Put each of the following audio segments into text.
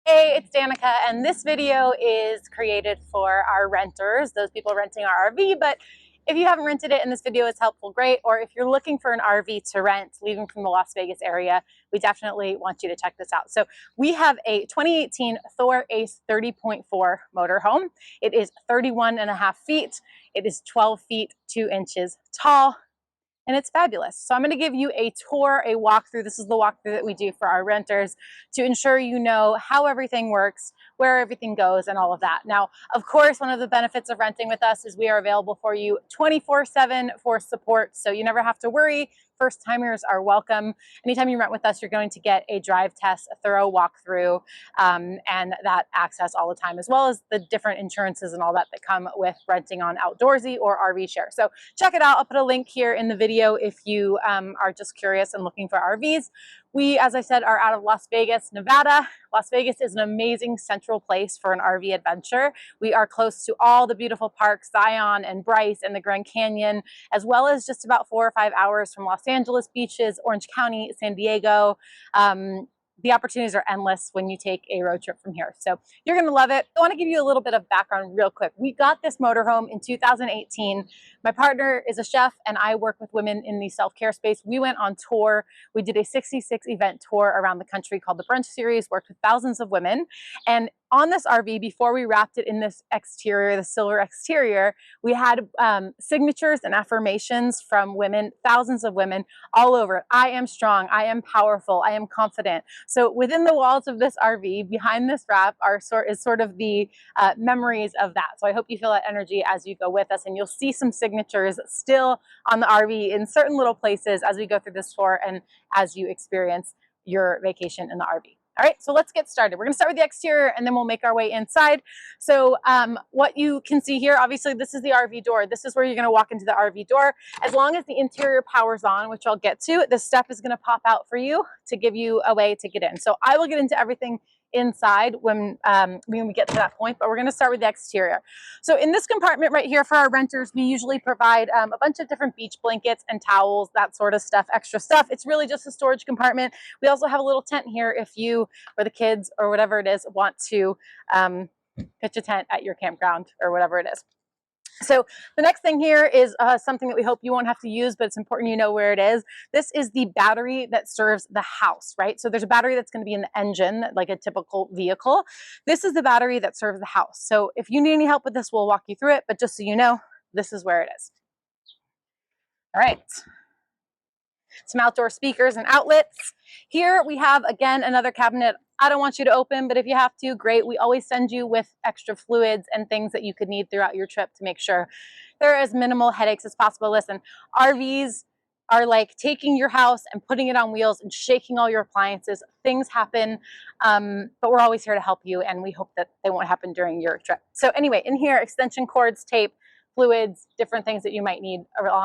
Hey, it's Danika, and this video is created for our renters, those people renting our RV. But if you haven't rented it and this video is helpful, great. Or if you're looking for an RV to rent, leaving from the Las Vegas area, we definitely want you to check this out. So we have a 2018 Thor A.C.E 30.4 motorhome. It is 31.5 feet. It is 12 feet 2 inches tall. And it's fabulous. So I'm going to give you a tour, a walkthrough. This is the walkthrough that we do for our renters to ensure you know how everything works, where everything goes, and all of that. Now, of course, one of the benefits of renting with us is we are available for you 24/7 for support. So you never have to worry. First timers are welcome. Anytime you rent with us, you're going to get a drive test, a thorough walkthrough, and that access all the time, as well as the different insurances and all that that come with renting on Outdoorsy or RV Share. So check it out. I'll put a link here in the video if you are just curious and looking for RVs. We, as I said, are out of Las Vegas, Nevada. Las Vegas is an amazing central place for an RV adventure. We are close to all the beautiful parks, Zion and Bryce and the Grand Canyon, as well as just about 4 or 5 hours from Los Angeles beaches, Orange County, San Diego. The opportunities are endless when you take a road trip from here. So you're going to love it. I want to give you a little bit of background real quick. We got this motorhome in 2018. My partner is a chef and I work with women in the self-care space. We went on tour. We did a 66 event tour around the country called the Brunch Series, worked with thousands of women. And on this RV, before we wrapped it in this exterior, the silver exterior, we had signatures and affirmations from women, thousands of women all over it. I am strong. I am powerful. I am confident. So within the walls of this RV, behind this wrap, is sort of the memories of that. So I hope you feel that energy as you go with us, and you'll see some signatures still on the RV in certain little places as we go through this tour and as you experience your vacation in the RV. All right, so let's get started. We're gonna start with the exterior and then we'll make our way inside. So what you can see here, obviously this is the RV door. This is where you're gonna walk into the RV door. As long as the interior power's on, which I'll get to, the step is gonna pop out for you to give you a way to get in. So I will get into everything inside when we get to that point, but we're going to start with the exterior. So in this compartment right here for our renters, we usually provide a bunch of different beach blankets and towels, that sort of stuff, extra stuff. It's really just a storage compartment. We also have a little tent here if you or the kids or whatever it is want to pitch a tent at your campground or whatever it is. So the next thing here is something that we hope you won't have to use, but it's important you know where it is. This is the battery that serves the house, right? So there's a battery that's going to be in the engine, like a typical vehicle. This is the battery that serves the house. So if you need any help with this, we'll walk you through it. But just so you know, this is where it is. All right. Some outdoor speakers and outlets. Here we have, again, another cabinet. I don't want you to open, but if you have to, great. We always send you with extra fluids and things that you could need throughout your trip to make sure there are as minimal headaches as possible. Listen, RVs are like taking your house and putting it on wheels and shaking all your appliances. Things happen, but we're always here to help you, and we hope that they won't happen during your trip. So anyway, in here, extension cords, tape, fluids, different things that you might need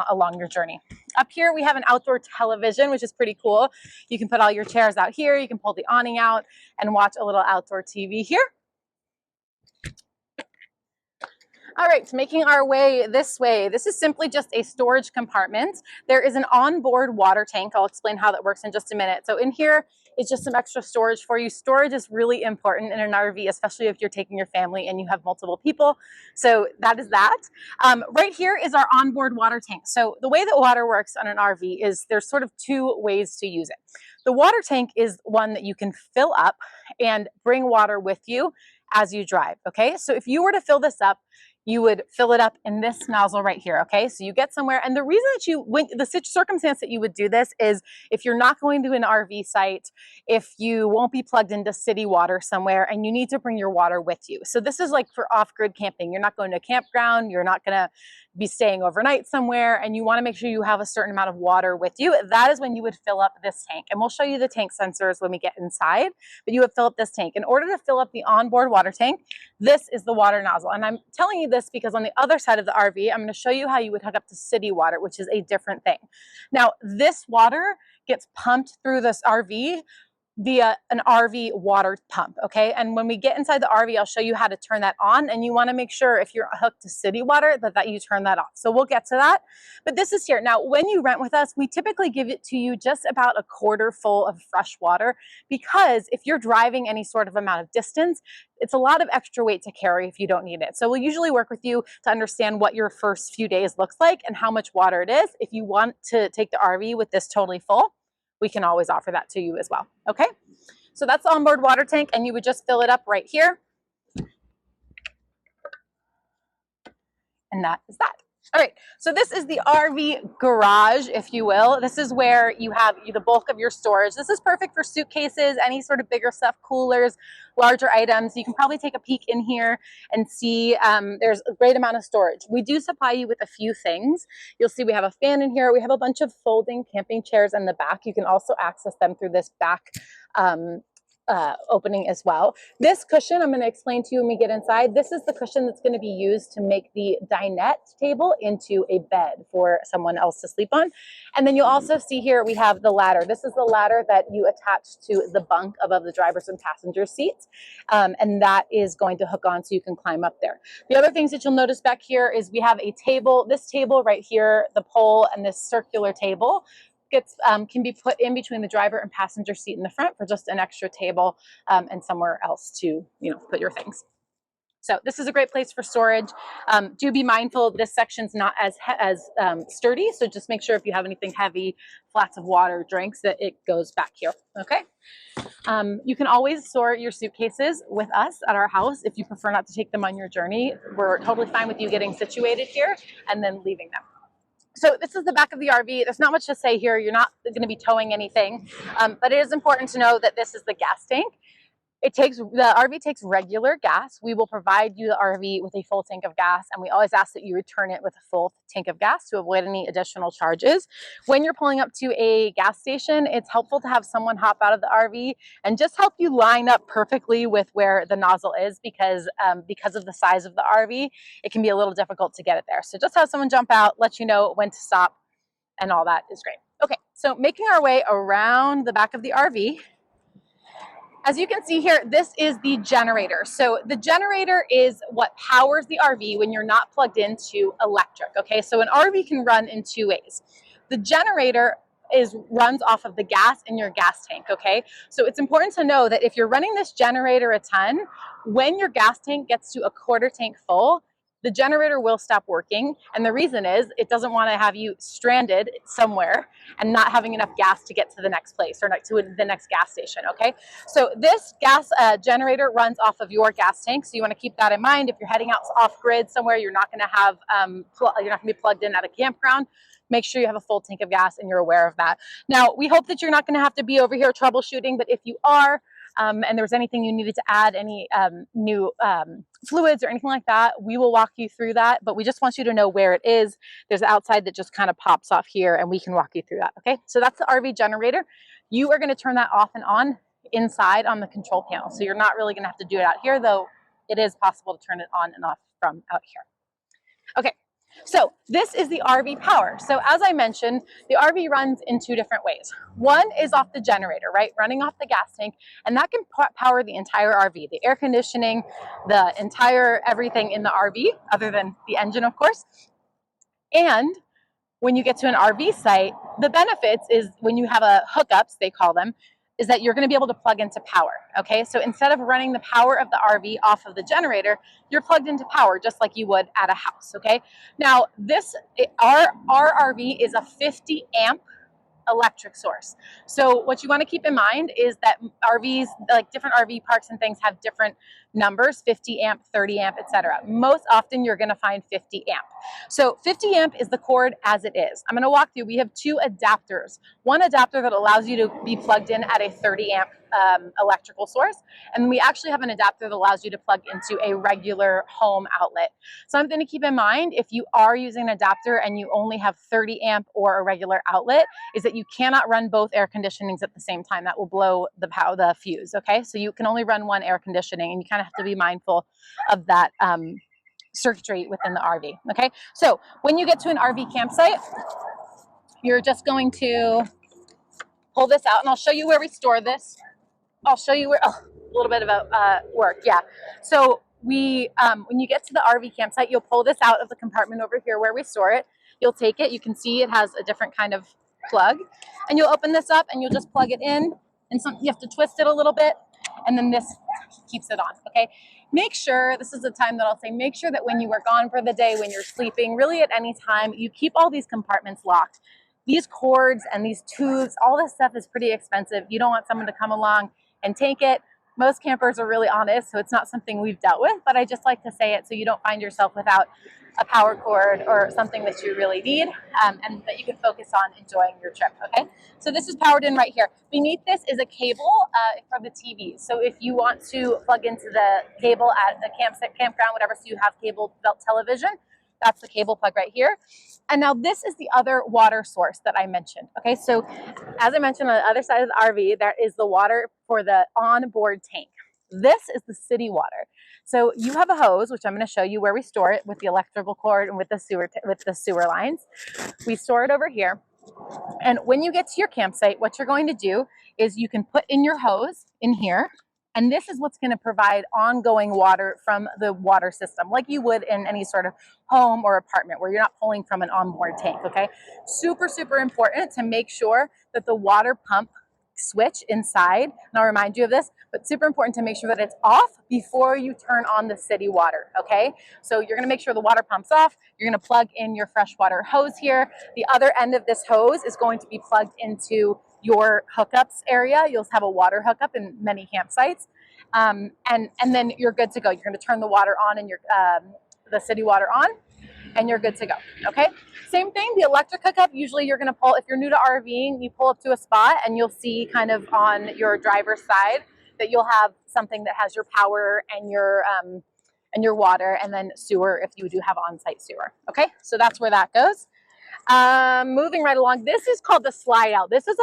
along your journey. Up here, we have an outdoor television, which is pretty cool. You can put all your chairs out here. You can pull the awning out and watch a little outdoor TV here. All right, making our way. This is simply just a storage compartment. There is an onboard water tank. I'll explain how that works in just a minute. So in here is just some extra storage for you. Storage is really important in an RV, especially if you're taking your family and you have multiple people. So that is that. Right here is our onboard water tank. So the way that water works on an RV is there's sort of two ways to use it. The water tank is one that you can fill up and bring water with you as you drive, okay? So if you were to fill this up, you would fill it up in this nozzle right here, okay? So you get somewhere, and the reason that the circumstance that you would do this is if you're not going to an RV site, if you won't be plugged into city water somewhere, and you need to bring your water with you. So this is like for off-grid camping. You're not going to a campground, you're not gonna be staying overnight somewhere, and you wanna make sure you have a certain amount of water with you. That is when you would fill up this tank. And we'll show you the tank sensors when we get inside, but you would fill up this tank. In order to fill up the onboard water tank, this is the water nozzle. And I'm telling you this because on the other side of the RV, I'm going to show you how you would hook up to city water, which is a different thing. Now, this water gets pumped through this RV via an RV water pump, okay? And when we get inside the RV, I'll show you how to turn that on, and you wanna make sure if you're hooked to city water that you turn that off. So we'll get to that, but this is here. Now, when you rent with us, we typically give it to you just about a quarter full of fresh water, because if you're driving any sort of amount of distance, it's a lot of extra weight to carry if you don't need it. So we'll usually work with you to understand what your first few days looks like and how much water it is. If you want to take the RV with this totally full, we can always offer that to you as well, okay? So that's the onboard water tank, and you would just fill it up right here. And that is that. All right, so this is the RV garage, if you will. This is where you have the bulk of your storage. This is perfect for suitcases, any sort of bigger stuff, coolers, larger items. You can probably take a peek in here and see there's a great amount of storage. We do supply you with a few things. You'll see we have a fan in here. We have a bunch of folding camping chairs in the back. You can also access them through this back opening as well. This cushion, I'm going to explain to you when we get inside. This is the cushion that's going to be used to make the dinette table into a bed for someone else to sleep on. And then you'll also see here we have the ladder. This is the ladder that you attach to the bunk above the driver's and passenger seats. And that is going to hook on so you can climb up there. The other things that you'll notice back here is we have a table. This table right here, the pole, and this circular table can be put in between the driver and passenger seat in the front for just an extra table and somewhere else to, put your things. So this is a great place for storage. Do be mindful, this section's not as sturdy, so just make sure if you have anything heavy, flats of water, drinks, that it goes back here, okay? You can always store your suitcases with us at our house if you prefer not to take them on your journey. We're totally fine with you getting situated here and then leaving them. So this is the back of the RV. There's not much to say here. You're not going to be towing anything, but it is important to know that this is the gas tank. The RV takes regular gas. We will provide you the RV with a full tank of gas, and we always ask that you return it with a full tank of gas to avoid any additional charges. When you're pulling up to a gas station, it's helpful to have someone hop out of the RV and just help you line up perfectly with where the nozzle is, because of the size of the RV, it can be a little difficult to get it there. So just have someone jump out, let you know when to stop, and all that is great. Okay, so making our way around the back of the RV. As you can see here, this is the generator. So the generator is what powers the RV when you're not plugged into electric, okay? So an RV can run in two ways. The generator runs off of the gas in your gas tank, okay? So it's important to know that if you're running this generator a ton, when your gas tank gets to a quarter tank full, the generator will stop working. And the reason is it doesn't want to have you stranded somewhere and not having enough gas to get to the next place or to the next gas station, okay? So this gas generator runs off of your gas tank. So you want to keep that in mind. If you're heading out off grid somewhere, you're not going to have, you're not going to be plugged in at a campground. Make sure you have a full tank of gas and you're aware of that. Now, we hope that you're not going to have to be over here troubleshooting, but if you are, and there was anything you needed to add, any new fluids or anything like that, we will walk you through that, but we just want you to know where it is. There's outside that just kind of pops off here, and we can walk you through that, okay? So that's the RV generator. You are going to turn that off and on inside on the control panel, so you're not really going to have to do it out here, though it is possible to turn it on and off from out here. Okay. So this is the RV power. So as I mentioned, the RV runs in two different ways. One is off the generator, right? Running off the gas tank, and that can power the entire RV, the air conditioning, the entire everything in the RV, other than the engine, of course. And when you get to an RV site, the benefits is when you have a hookups, they call them, is that you're going to be able to plug into power, okay? So instead of running the power of the RV off of the generator, you're plugged into power just like you would at a house, okay? Now, our RV is a 50 amp electric source. So what you want to keep in mind is that RVs, like different RV parks and things, have different numbers, 50 amp, 30 amp, etc. Most often you're going to find 50 amp. So 50 amp is the cord as it is. I'm going to walk through. We have two adapters. One adapter that allows you to be plugged in at a 30 amp electrical source. And we actually have an adapter that allows you to plug into a regular home outlet. Something to keep in mind if you are using an adapter and you only have 30 amp or a regular outlet is that you cannot run both air conditionings at the same time. That will blow the fuse, okay? So you can only run one air conditioning, and you kind of have to be mindful of that circuitry within the RV, okay? So when you get to an RV campsite, you're just going to pull this out, and I'll show you where we store this. I'll show you where, oh, a little bit of work, yeah. So when you get to the RV campsite, you'll pull this out of the compartment over here where we store it. You'll take it, you can see it has a different kind of plug, and you'll open this up and you'll just plug it in, and you have to twist it a little bit, and then this keeps it on, okay? Make sure, this is the time that I'll say, make sure that when you are gone for the day, when you're sleeping, really at any time, you keep all these compartments locked. These cords and these tubes, all this stuff is pretty expensive. You don't want someone to come along and take it. Most campers are really honest, so it's not something we've dealt with, but I just like to say it so you don't find yourself without a power cord or something that you really need, and that you can focus on enjoying your trip, okay? So this is powered in right here. Beneath this is a cable for the TV. So if you want to plug into the cable at a campground, whatever, so you have cable television, that's the cable plug right here. And now this is the other water source that I mentioned. Okay, so as I mentioned, on the other side of the RV, there is the water for the onboard tank. This is the city water. So you have a hose, which I'm going to show you where we store it with the electrical cord and with the sewer lines. We store it over here. And when you get to your campsite, what you're going to do is you can put in your hose in here. And this is what's going to provide ongoing water from the water system, like you would in any sort of home or apartment where you're not pulling from an onboard tank, okay? Super, super important to make sure that the water pump switch inside, and I'll remind you of this, but super important to make sure that it's off before you turn on the city water, okay? So you're gonna make sure the water pump's off. You're gonna plug in your freshwater hose here. The other end of this hose is going to be plugged into your hookups area. You'll have a water hookup in many campsites. And then you're good to go. You're gonna turn the water on and the city water on, and you're good to go, okay? Same thing, the electric hookup, usually you're gonna pull, if you're new to RVing, you pull up to a spot and you'll see kind of on your driver's side that you'll have something that has your power and your water, and then sewer if you do have on-site sewer, okay? So that's where that goes. Moving right along, this is called the slide out. This is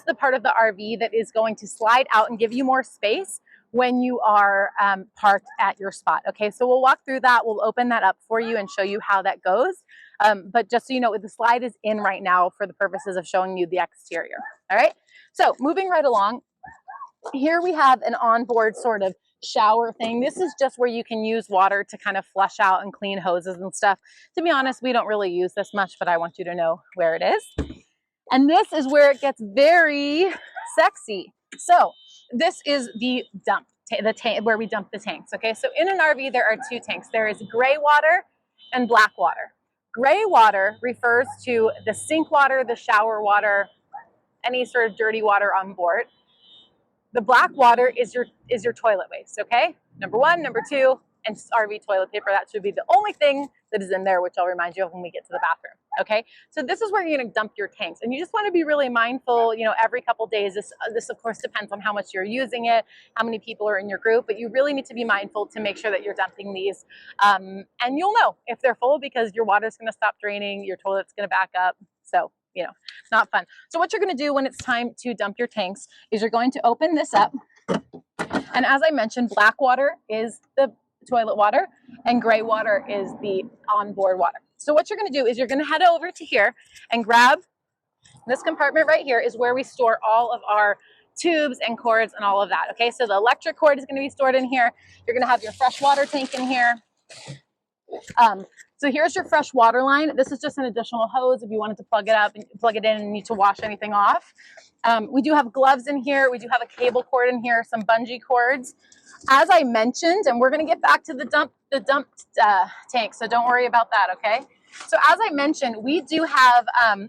the part of the RV that is going to slide out and give you more space when you are parked at your spot. Okay, so we'll walk through that. We'll open that up for you and show you how that goes. But just so you know, the slide is in right now for the purposes of showing you the exterior. All right, so moving right along, here we have an onboard sort of shower thing. This is just where you can use water to kind of flush out and clean hoses and stuff. To be honest, we don't really use this much, but I want you to know where it is. And this is where it gets very sexy. So this is the dump, the tank where we dump the tanks. Okay, so in an RV there are two tanks. There is gray water and black water. Gray water refers to the sink water, the shower water, any sort of dirty water on board. The black water is your toilet waste, okay? Number one, number two, and RV toilet paper. That should be the only thing that is in there, which I'll remind you of when we get to the bathroom, okay? So this is where you're gonna dump your tanks. And you just wanna be really mindful, you know, every couple days. This of course depends on how much you're using it, how many people are in your group, but you really need to be mindful to make sure that you're dumping these. And you'll know if they're full because your water's gonna stop draining, your toilet's gonna back up. So, you know, not fun. So what you're gonna do when it's time to dump your tanks is you're going to open this up. And as I mentioned, black water is the toilet water and gray water is the onboard water. So what you're gonna do is you're gonna head over to here and grab this compartment right here is where we store all of our tubes and cords and all of that, okay? So the electric cord is gonna be stored in here. You're gonna have your fresh water tank in here. So here's your fresh water line. This is just an additional hose if you wanted to plug it up and plug it in and need to wash anything off. We do have gloves in here. We do have a cable cord in here, some bungee cords. As I mentioned, and we're gonna get back to the dump tank, so don't worry about that, okay? So as I mentioned, we do have,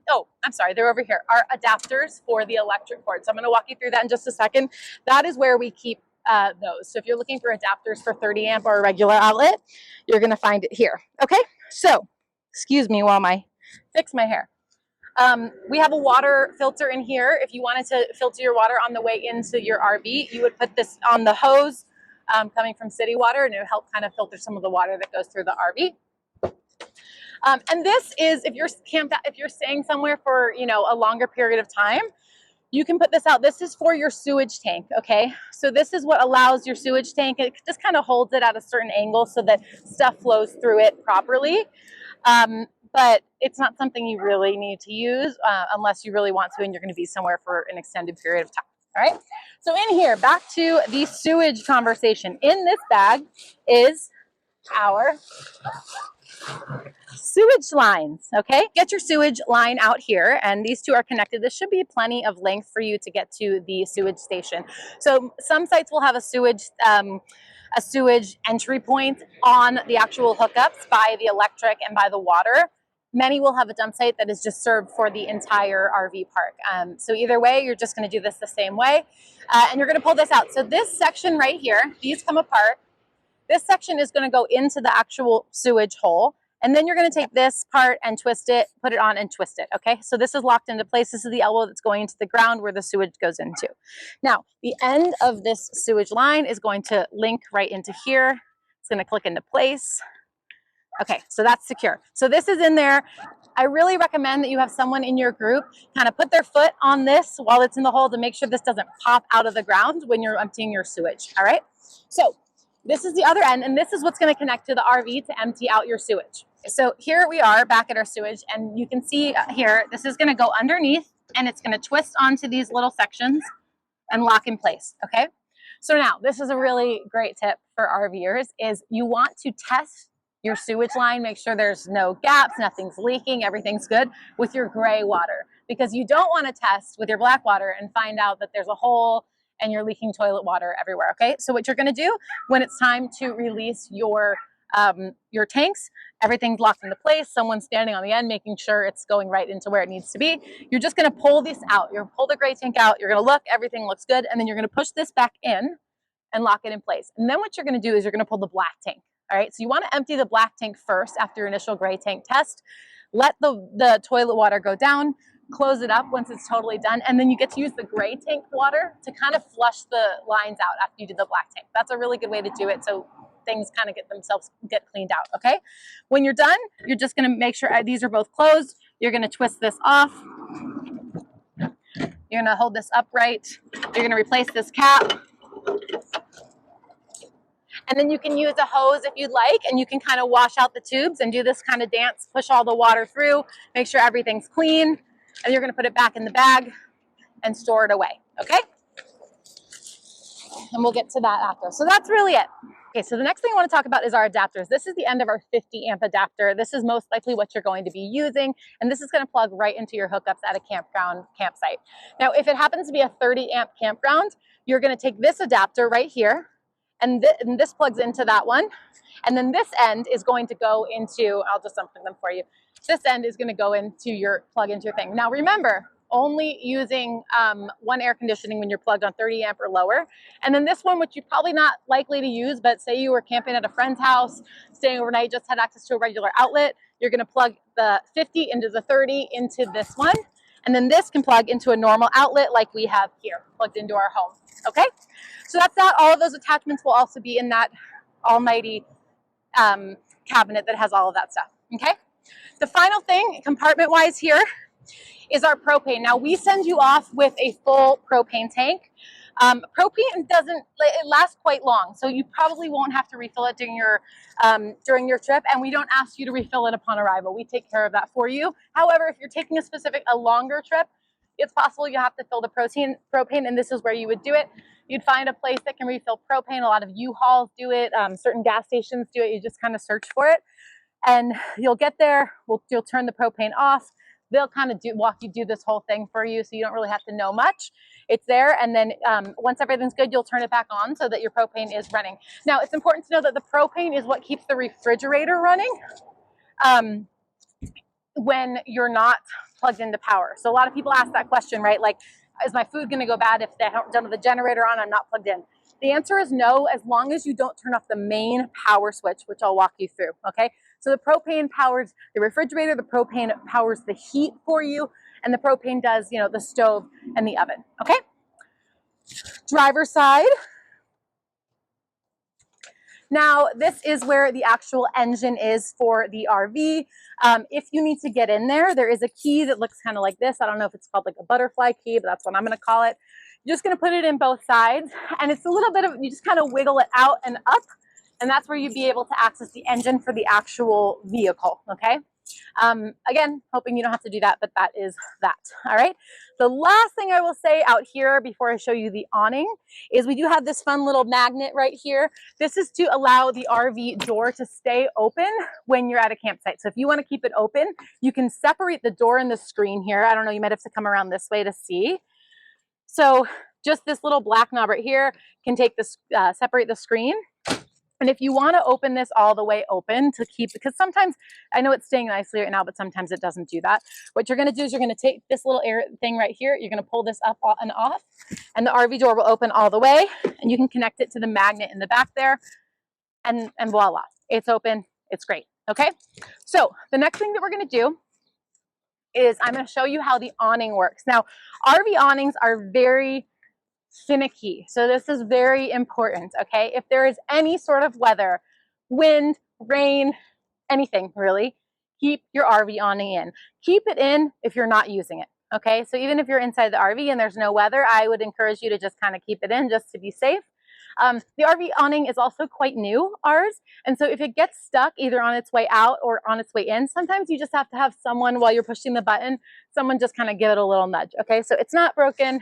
oh, I'm sorry, they're over here, our adapters for the electric cord. So I'm gonna walk you through that in just a second. That is where we keep those. So if you're looking for adapters for 30 amp or a regular outlet, you're gonna find it here, okay? So, excuse me while I fix my hair. We have a water filter in here. If you wanted to filter your water on the way into your RV, you would put this on the hose coming from city water, and it would help kind of filter some of the water that goes through the RV. And this is, if you're camped out, if you're staying somewhere for, you know, a longer period of time, you can put this out. This is for your sewage tank, okay? So this is what allows your sewage tank, it just kind of holds it at a certain angle so that stuff flows through it properly. But it's not something you really need to use unless you really want to and you're gonna be somewhere for an extended period of time, All right. So in here, back to the sewage conversation. In this bag is our sewage lines, okay? Get your sewage line out here, and these two are connected. This should be plenty of length for you to get to the sewage station. So some sites will have a sewage entry point on the actual hookups by the electric and by the water. Many will have a dump site that is just served for the entire RV park. So either way, you're just going to do this the same way, and you're going to pull this out. So this section right here, these come apart. This section is going to go into the actual sewage hole. And then you're going to take this part and twist it, put it on and twist it, okay? So this is locked into place. This is the elbow that's going into the ground where the sewage goes into. Now, the end of this sewage line is going to link right into here. It's going to click into place. Okay, so that's secure. So this is in there. I really recommend that you have someone in your group kind of put their foot on this while it's in the hole to make sure this doesn't pop out of the ground when you're emptying your sewage, all right? So this is the other end, and this is what's going to connect to the RV to empty out your sewage. So here we are back at our sewage, and you can see here, this is going to go underneath, and it's going to twist onto these little sections and lock in place, okay? So now, this is a really great tip for RVers, is you want to test your sewage line, make sure there's no gaps, nothing's leaking, everything's good with your gray water, because you don't want to test with your black water and find out that there's a hole and you're leaking toilet water everywhere, okay? So what you're going to do when it's time to release your tanks, everything's locked into place, someone's standing on the end making sure it's going right into where it needs to be. You're just going to pull this out. You're going to pull the gray tank out, you're going to look, everything looks good, and then you're going to push this back in and lock it in place. And then what you're going to do is you're going to pull the black tank. All right, so you want to empty the black tank first after your initial gray tank test. Let the toilet water go down, close it up once it's totally done, and then you get to use the gray tank water to kind of flush the lines out after you did the black tank. That's a really good way to do it, so things kind of get cleaned out, okay? When you're done, you're just going to make sure these are both closed. You're going to twist this off. You're going to hold this upright. You're going to replace this cap. And then you can use a hose if you'd like, and you can kind of wash out the tubes and do this kind of dance, push all the water through, make sure everything's clean, and you're going to put it back in the bag and store it away, okay? And we'll get to that after. So that's really it. Okay, so the next thing I want to talk about is our adapters. This is the end of our 50 amp adapter. This is most likely what you're going to be using, and this is going to plug right into your hookups at a campsite. Now, if it happens to be a 30 amp campground, you're going to take this adapter right here, and this plugs into that one. And then this end is going to go into, I'll just unplug them for you. This end is going to go into your, plug into your thing. Now remember, only using one air conditioning when you're plugged on 30 amp or lower. And then this one, which you're probably not likely to use, but say you were camping at a friend's house, staying overnight, just had access to a regular outlet, you're going to plug the 50 into the 30 into this one. And then this can plug into a normal outlet like we have here, plugged into our home, okay? So that's that. All of those attachments will also be in that almighty cabinet that has all of that stuff, okay? The final thing, compartment-wise here, is our propane. Now, we send you off with a full propane tank. Propane it lasts quite long, so you probably won't have to refill it during your trip, and we don't ask you to refill it upon arrival. We take care of that for you. However, if you're taking a longer trip, it's possible you have to fill the propane, and this is where you would do it. You'd find a place that can refill propane. A lot of U-Hauls do it. Certain gas stations do it. You just kind of search for it, and you'll get there. You'll turn the propane off. They'll kind of walk you through this whole thing for you, so you don't really have to know much. It's there, and then once everything's good, you'll turn it back on so that your propane is running. Now, it's important to know that the propane is what keeps the refrigerator running when you're not plugged into power. So a lot of people ask that question, right? Like, is my food going to go bad if they don't have the generator on, I'm not plugged in? The answer is no, as long as you don't turn off the main power switch, which I'll walk you through, okay? So the propane powers the refrigerator, the propane powers the heat for you, and the propane does, the stove and the oven, okay? Driver's side. Now, this is where the actual engine is for the RV. If you need to get in there, there is a key that looks kind of like this. I don't know if it's called like a butterfly key, but that's what I'm going to call it. You're just going to put it in both sides, and it's a little bit of, you just kind of wiggle it out and up, and that's where you'd be able to access the engine for the actual vehicle, okay? Again, hoping you don't have to do that, but that is that. All right. The last thing I will say out here before I show you the awning is we do have this fun little magnet right here. This is to allow the RV door to stay open when you're at a campsite. So if you want to keep it open, you can separate the door and the screen here. I don't know, you might have to come around this way to see. So just this little black knob right here can take this, separate the screen. And if you want to open this all the way open to keep, because sometimes, I know it's staying nicely right now, but sometimes it doesn't do that. What you're going to do is you're going to take this little air thing right here, you're going to pull this up and off, and the RV door will open all the way, and you can connect it to the magnet in the back there, and voila, it's open, it's great, okay? So the next thing that we're going to do is I'm going to show you how the awning works. Now, RV awnings are very finicky. So this is very important, okay? If there is any sort of weather, wind, rain, anything really, keep your RV awning in. Keep it in if you're not using it, okay? So even if you're inside the RV and there's no weather, I would encourage you to just kind of keep it in just to be safe. The RV awning is also quite new, ours, and so if it gets stuck either on its way out or on its way in, sometimes you just have to have someone, while you're pushing the button, someone just kind of give it a little nudge, okay? So it's not broken.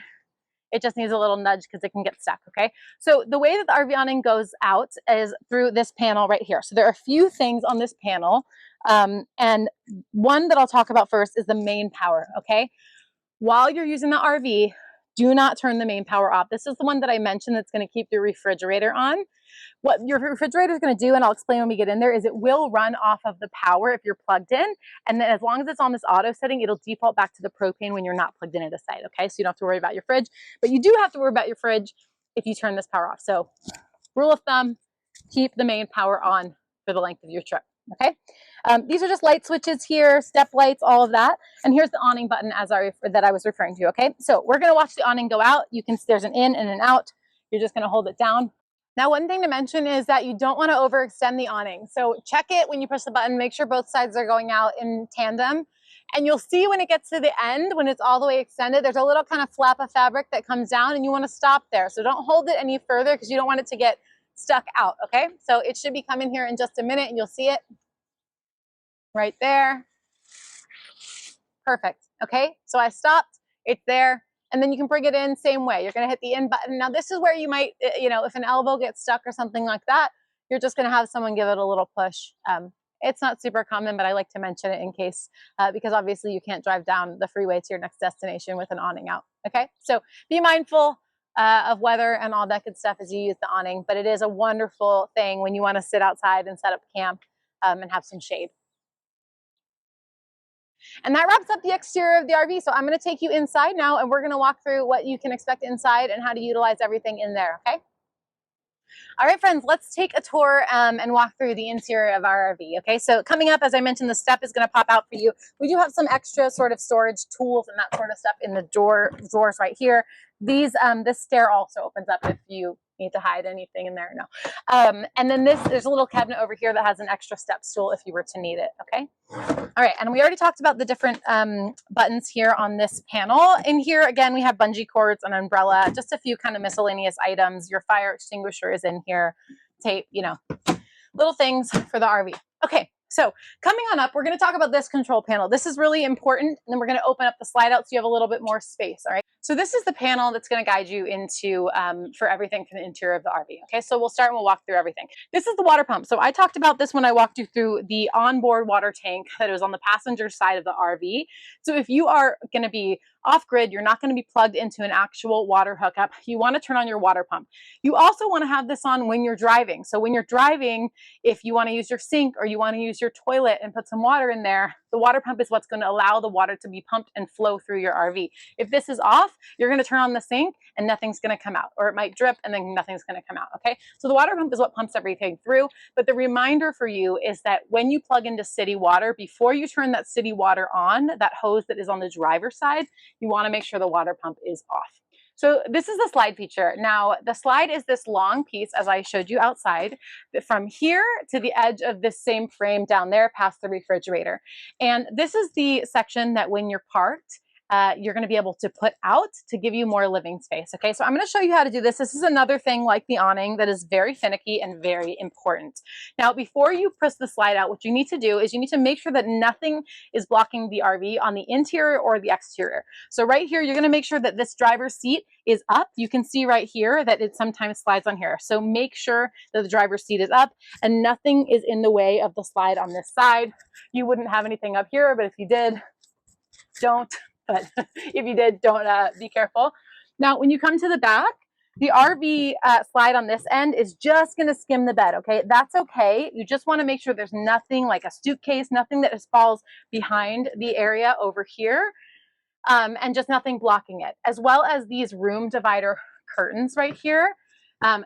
It just needs a little nudge because it can get stuck, okay? So the way that the RV awning goes out is through this panel right here. So there are a few things on this panel, and one that I'll talk about first is the main power, okay? While you're using the RV, do not turn the main power off. This is the one that I mentioned that's going to keep your refrigerator on. What your refrigerator is going to do, and I'll explain when we get in there, is it will run off of the power if you're plugged in. And then as long as it's on this auto setting, it'll default back to the propane when you're not plugged in at a site. Okay, so you don't have to worry about your fridge, but you do have to worry about your fridge if you turn this power off. So rule of thumb, keep the main power on for the length of your trip. Okay, these are just light switches here, step lights, all of that. And here's the awning button that I was referring to. Okay, so we're going to watch the awning go out. There's an in and an out. You're just going to hold it down. Now, one thing to mention is that you don't want to overextend the awning. So check it when you push the button, make sure both sides are going out in tandem. And you'll see when it gets to the end, when it's all the way extended, there's a little kind of flap of fabric that comes down, and you want to stop there. So don't hold it any further because you don't want it to get stuck out, okay? So it should be coming here in just a minute, and you'll see it right there. Perfect, okay? So I stopped, it's there. And then you can bring it in same way. You're going to hit the in button. Now this is where you might, if an elbow gets stuck or something like that, you're just going to have someone give it a little push. It's not super common, but I like to mention it in case, because obviously you can't drive down the freeway to your next destination with an awning out. Okay, so be mindful of weather and all that good stuff as you use the awning, but it is a wonderful thing when you want to sit outside and set up camp and have some shade. And that wraps up the exterior of the RV. So I'm going to take you inside now, and we're going to walk through what you can expect inside and how to utilize everything in there, okay? All right, friends, let's take a tour and walk through the interior of our RV, okay? So coming up, as I mentioned, the step is going to pop out for you. We do have some extra sort of storage tools and that sort of stuff in the drawers right here. This stair also opens up if you need to hide anything in there. No. And then there's a little cabinet over here that has an extra step stool if you were to need it, okay? All right, and we already talked about the different buttons here on this panel. In here, again, we have bungee cords, an umbrella, just a few kind of miscellaneous items. Your fire extinguisher is in here, tape, little things for the RV. Okay, so coming on up, we're going to talk about this control panel. This is really important, and then we're going to open up the slide out so you have a little bit more space, all right? So this is the panel that's going to guide you into for everything for the interior of the RV. Okay, so we'll start and we'll walk through everything. This is the water pump. So I talked about this when I walked you through the onboard water tank that was on the passenger side of the RV. So if you are going to be off-grid, you're not going to be plugged into an actual water hookup, you want to turn on your water pump. You also want to have this on when you're driving. So when you're driving, if you want to use your sink or you want to use your toilet and put some water in there, the water pump is what's going to allow the water to be pumped and flow through your RV. If this is off, you're going to turn on the sink and nothing's going to come out, or it might drip and then nothing's going to come out, okay? So the water pump is what pumps everything through, but the reminder for you is that when you plug into city water, before you turn that city water on, that hose that is on the driver's side, you want to make sure the water pump is off. So this is the slide feature. Now, the slide is this long piece, as I showed you outside, from here to the edge of this same frame down there past the refrigerator. And this is the section that when you're parked, you're going to be able to put out to give you more living space. Okay, so I'm going to show you how to do this. This is another thing like the awning that is very finicky and very important. Now, before you press the slide out, what you need to do is you need to make sure that nothing is blocking the RV on the interior or the exterior. So right here, you're going to make sure that this driver's seat is up. You can see right here that it sometimes slides on here. So make sure that the driver's seat is up and nothing is in the way of the slide on this side. You wouldn't have anything up here, but if you did, don't. But if you did, don't, be careful. Now, when you come to the back, the RV slide on this end is just going to skim the bed, okay? That's okay. You just want to make sure there's nothing like a suitcase, nothing that falls behind the area over here, and just nothing blocking it, as well as these room divider curtains right here.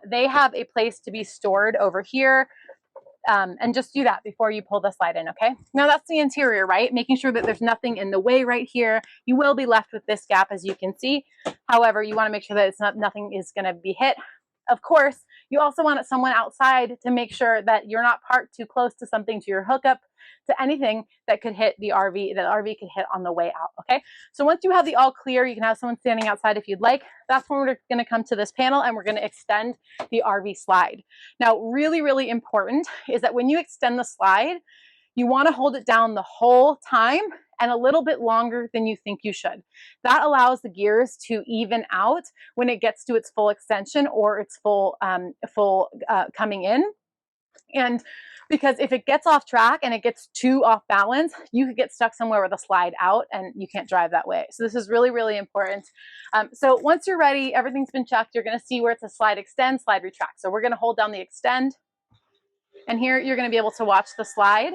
They have a place to be stored over here. And just do that before you pull the slide in, okay? Now that's the interior, right? Making sure that there's nothing in the way right here. You will be left with this gap, as you can see. However, you want to make sure that nothing is going to be hit. Of course, you also want someone outside to make sure that you're not parked too close to something, to your hookup, to anything that could hit the RV, that the RV could hit on the way out, okay? So once you have the all clear, you can have someone standing outside if you'd like. That's when we're going to come to this panel and we're going to extend the RV slide. Now, really, really important is that when you extend the slide, you want to hold it down the whole time and a little bit longer than you think you should. That allows the gears to even out when it gets to its full extension or its full coming in. And because if it gets off track and it gets too off balance, you could get stuck somewhere with a slide out and you can't drive that way. So this is really, really important. So once you're ready, everything's been checked, you're going to see where it's a slide extend, slide retract. So we're going to hold down the extend. And here you're going to be able to watch the slide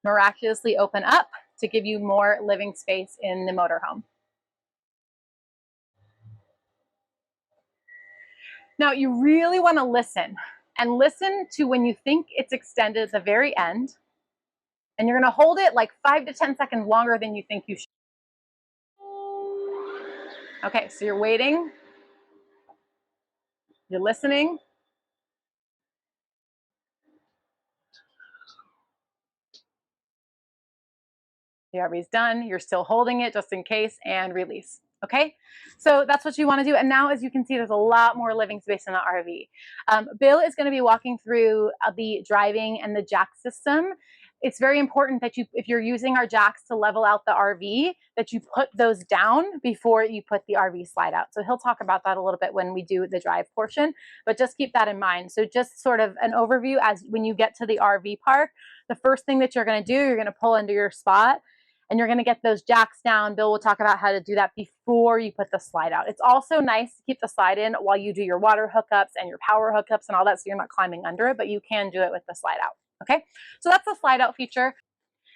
miraculously open up to give you more living space in the motorhome. Now you really want to listen and listen to when you think it's extended at the very end, and you're going to hold it like 5 to 10 seconds longer than you think you should. Okay, so you're waiting, you're listening. The RV's done, you're still holding it just in case, and release. Okay, so that's what you want to do. And now, as you can see, there's a lot more living space in the RV. Bill is going to be walking through the driving and the jack system. It's very important that you, if you're using our jacks to level out the RV, that you put those down before you put the RV slide out. So he'll talk about that a little bit when we do the drive portion, but just keep that in mind. So just sort of an overview, as when you get to the RV park, the first thing that you're going to do, you're going to pull into your spot and you're going to get those jacks down. Bill will talk about how to do that before you put the slide out. It's also nice to keep the slide in while you do your water hookups and your power hookups and all that, so you're not climbing under it, but you can do it with the slide out. Okay, so that's the slide out feature.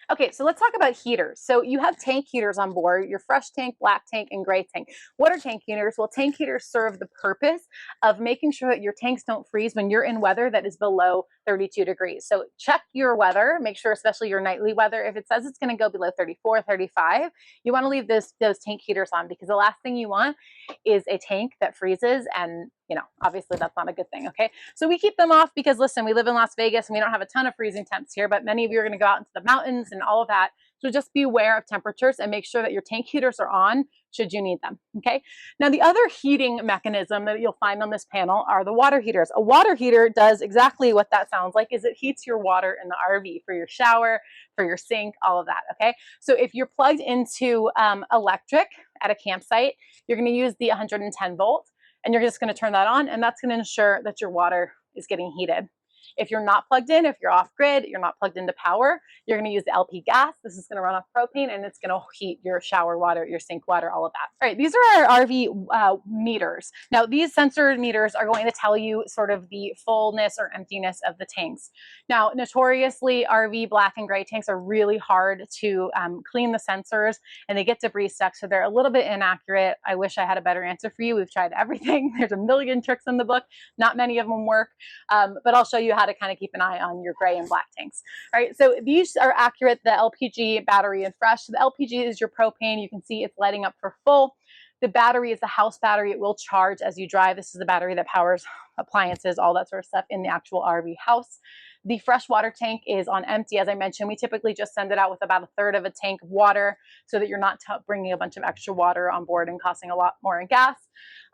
Okay, so let's talk about heaters. So you have tank heaters on board, your fresh tank, black tank, and gray tank. What are tank heaters? Well, tank heaters serve the purpose of making sure that your tanks don't freeze when you're in weather that is below 32 degrees. So check your weather, make sure, especially your nightly weather, if it says it's gonna go below 34, 35, you wanna leave those tank heaters on, because the last thing you want is a tank that freezes, and obviously that's not a good thing, okay? So we keep them off because, listen, we live in Las Vegas and we don't have a ton of freezing temps here, but many of you are gonna go out into the mountains and all of that. So just be aware of temperatures and make sure that your tank heaters are on should you need them, okay? Now, the other heating mechanism that you'll find on this panel are the water heaters. A water heater does exactly what that sounds like, is it heats your water in the RV for your shower, for your sink, all of that, okay? So if you're plugged into electric at a campsite, you're gonna use the 110 volt, and you're just gonna turn that on, and that's gonna ensure that your water is getting heated. If you're not plugged in, if you're off grid, you're not plugged into power, you're gonna use the LP gas. This is gonna run off propane and it's gonna heat your shower water, your sink water, all of that. All right, these are our RV meters. Now, these sensor meters are going to tell you sort of the fullness or emptiness of the tanks. Now, notoriously, RV black and gray tanks are really hard to clean the sensors, and they get debris stuck, so they're a little bit inaccurate. I wish I had a better answer for you. We've tried everything. There's a million tricks in the book. Not many of them work, but I'll show you how to kind of keep an eye on your gray and black tanks. All right, so these are accurate, the LPG, battery, and fresh. So the LPG is your propane. You can see it's lighting up for full. The battery is the house battery. It will charge as you drive. This is the battery that powers appliances, all that sort of stuff in the actual RV house. The freshwater tank is on empty. As I mentioned, we typically just send it out with about 1/3 of a tank of water so that you're not bringing a bunch of extra water on board and costing a lot more in gas.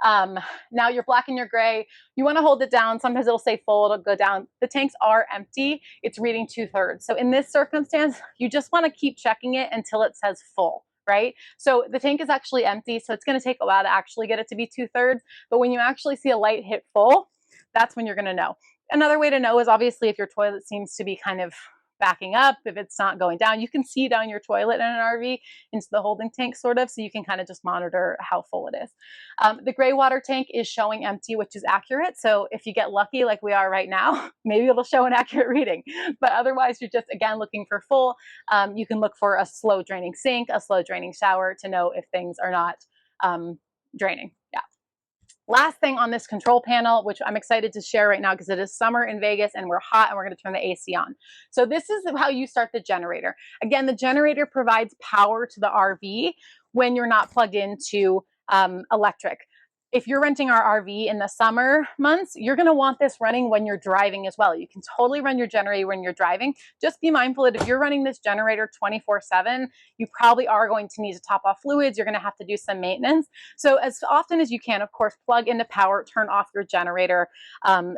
Now your black and your gray, you want to hold it down. Sometimes it'll say full, it'll go down. The tanks are empty. It's reading 2/3. So in this circumstance, you just want to keep checking it until it says full, right? So the tank is actually empty. So it's going to take a while to actually get it to be 2/3. But when you actually see a light hit full, that's when you're going to know. Another way to know is obviously if your toilet seems to be kind of backing up, if it's not going down, you can see down your toilet in an RV into the holding tank sort of, so you can kind of just monitor how full it is. The gray water tank is showing empty, which is accurate. So if you get lucky like we are right now, maybe it'll show an accurate reading, but otherwise you're just, again, looking for full. You can look for a slow draining sink, a slow draining shower to know if things are not draining. Yeah. Last thing on this control panel, which I'm excited to share right now because it is summer in Vegas and we're hot and we're going to turn the AC on. So this is how you start the generator. Again, the generator provides power to the RV when you're not plugged into electric. If you're renting our RV in the summer months, you're going to want this running when you're driving as well. You can totally run your generator when you're driving. Just be mindful that if you're running this generator 24/7, you probably are going to need to top off fluids. You're going to have to do some maintenance. So as often as you can, of course, plug into power, turn off your generator.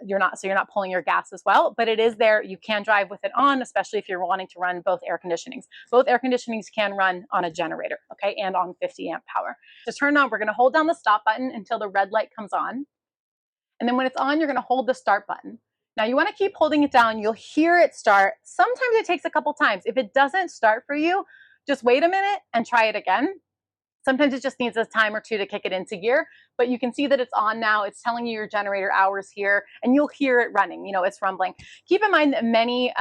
You're not pulling your gas as well, but it is there. You can drive with it on, especially if you're wanting to run both air conditionings. Both air conditionings can run on a generator, okay, and on 50 amp power. To turn on, we're going to hold down the stop button until the red light comes on. And then when it's on, you're going to hold the start button. Now you want to keep holding it down. You'll hear it start. Sometimes it takes a couple times. If it doesn't start for you, just wait a minute and try it again. Sometimes it just needs a time or two to kick it into gear, but you can see that it's on now. It's telling you your generator hours here, and you'll hear it running. You know, it's rumbling. Keep in mind that many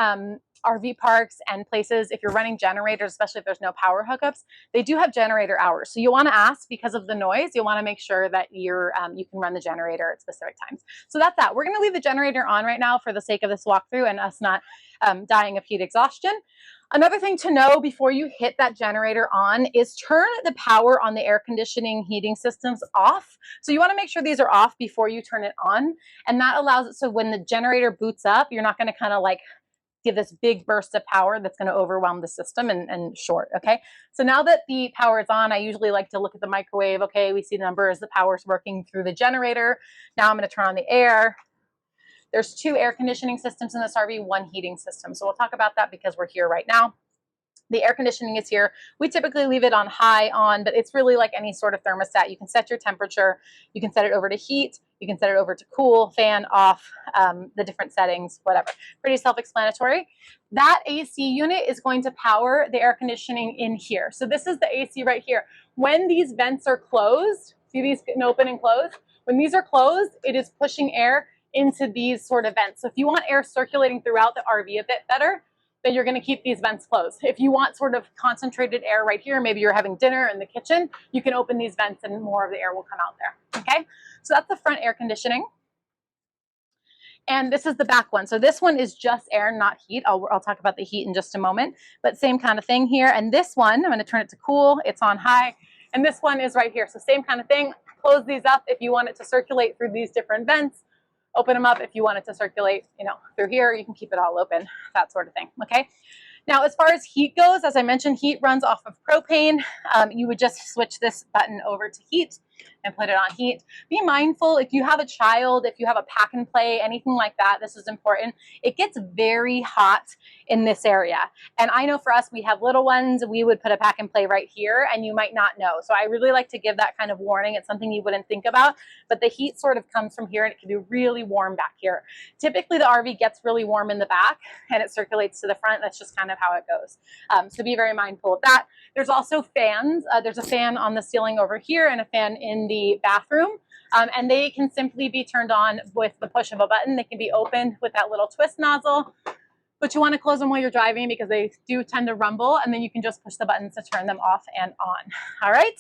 RV parks and places, if you're running generators, especially if there's no power hookups, they do have generator hours. So you want to ask, because of the noise, you want to make sure that you can run the generator at specific times. So that's that. We're going to leave the generator on right now for the sake of this walkthrough and us not dying of heat exhaustion. Another thing to know before you hit that generator on is turn the power on the air conditioning heating systems off. So you want to make sure these are off before you turn it on. And that allows it so when the generator boots up, you're not going to kind of like give this big burst of power that's going to overwhelm the system and short. Okay. So now that the power is on, I usually like to look at the microwave. Okay. We see the numbers, the power's working through the generator. Now I'm going to turn on the air. There's 2 air conditioning systems in this RV, 1 heating system. So we'll talk about that because we're here right now. The air conditioning is here. We typically leave it on high on, but it's really like any sort of thermostat. You can set your temperature. You can set it over to heat. You can set it over to cool, fan, off, the different settings, whatever. Pretty self-explanatory. That AC unit is going to power the air conditioning in here. So this is the AC right here. When these vents are closed, see these can open and close? When these are closed, it is pushing air into these sort of vents. So if you want air circulating throughout the RV a bit better, then you're going to keep these vents closed. If you want sort of concentrated air right here, maybe you're having dinner in the kitchen, you can open these vents and more of the air will come out there. Okay, so that's the front air conditioning. And this is the back one. So this one is just air, not heat. I'll talk about the heat in just a moment, but same kind of thing here. And this one, I'm going to turn it to cool. It's on high. And this one is right here. So same kind of thing. Close these up if you want it to circulate through these different vents. Open them up if you want it to circulate, through here. You can keep it all open, that sort of thing, okay? Now, as far as heat goes, as I mentioned, heat runs off of propane. You would just switch this button over to heat and put it on heat. Be mindful if you have a child, if you have a pack and play, anything like that, this is important. It gets very hot in this area. And I know for us, we have little ones, we would put a pack and play right here and you might not know. So I really like to give that kind of warning. It's something you wouldn't think about, but the heat sort of comes from here and it can be really warm back here. Typically the RV gets really warm in the back and it circulates to the front. That's just kind of how it goes. So be very mindful of that. There's also fans. There's a fan on the ceiling over here and a fan in the bathroom. And they can simply be turned on with the push of a button. They can be opened with that little twist nozzle, but you want to close them while you're driving because they do tend to rumble, and then you can just push the buttons to turn them off and on. All right.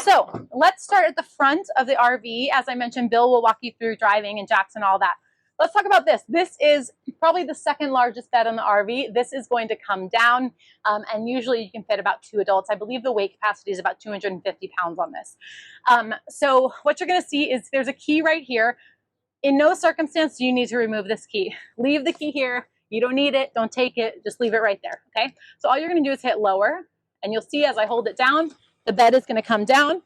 So let's start at the front of the RV. As I mentioned, Bill will walk you through driving and Jackson, all that. Let's talk about this. This is probably the second largest bed on the RV. This is going to come down, and usually you can fit about 2 adults. I believe the weight capacity is about 250 pounds on this. So what you're going to see is there's a key right here. In no circumstance do you need to remove this key. Leave the key here. You don't need it. Don't take it. Just leave it right there. Okay. So all you're going to do is hit lower, and you'll see as I hold it down, the bed is going to come down.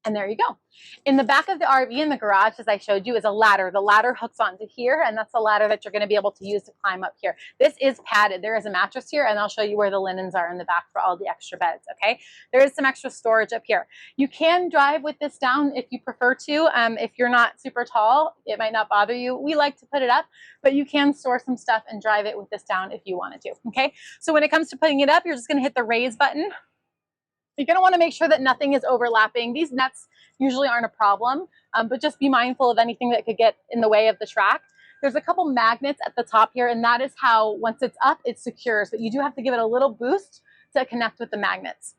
And there you go. In the back of the RV in the garage, as I showed you, is a ladder. The ladder hooks onto here, and that's the ladder that you're going to be able to use to climb up here. This is padded. There is a mattress here, and I'll show you where the linens are in the back for all the extra beds, okay? There is some extra storage up here. You can drive with this down if you prefer to. If you're not super tall, it might not bother you. We like to put it up, but you can store some stuff and drive it with this down if you wanted to, okay? So when it comes to putting it up, you're just going to hit the raise button. You're going to want to make sure that nothing is overlapping. These nets usually aren't a problem, but just be mindful of anything that could get in the way of the track. There's a couple magnets at the top here, and that is how, once it's up, it secures, but you do have to give it a little boost to connect with the magnets.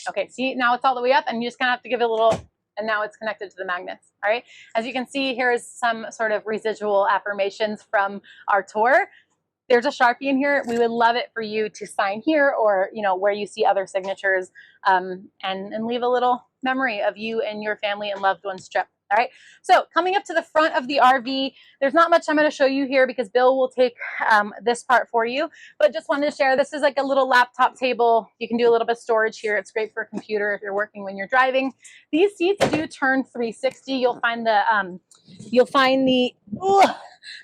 Okay, see, now it's all the way up, and you just kind of have to give it a little, and now it's connected to the magnets. All right, as you can see, here is some sort of residual affirmations from our tour. There's a Sharpie in here. We would love it for you to sign here, or where you see other signatures, and leave a little memory of you and your family and loved ones trip. All right, so coming up to the front of the RV, there's not much I'm going to show you here because Bill will take this part for you, but just wanted to share, this is like a little laptop table. You can do a little bit of storage here. It's great for a computer if you're working when you're driving. These seats do turn 360. You'll find the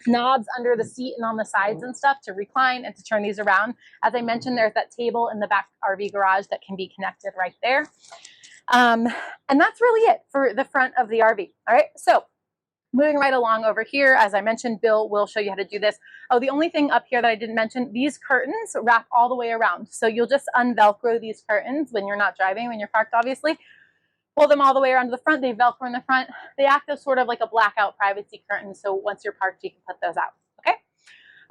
knobs under the seat and on the sides and stuff to recline and to turn these around. As I mentioned, there's that table in the back RV garage that can be connected right there. And that's really it for the front of the RV. All right, so moving right along over here, as I mentioned, Bill will show you how to do this. Oh, the only thing up here that I didn't mention, these curtains wrap all the way around. So you'll just unvelcro these curtains when you're not driving, when you're parked, obviously. Pull them all the way around to the front. They velcro in the front. They act as sort of like a blackout privacy curtain. So once you're parked, you can put those out. Okay.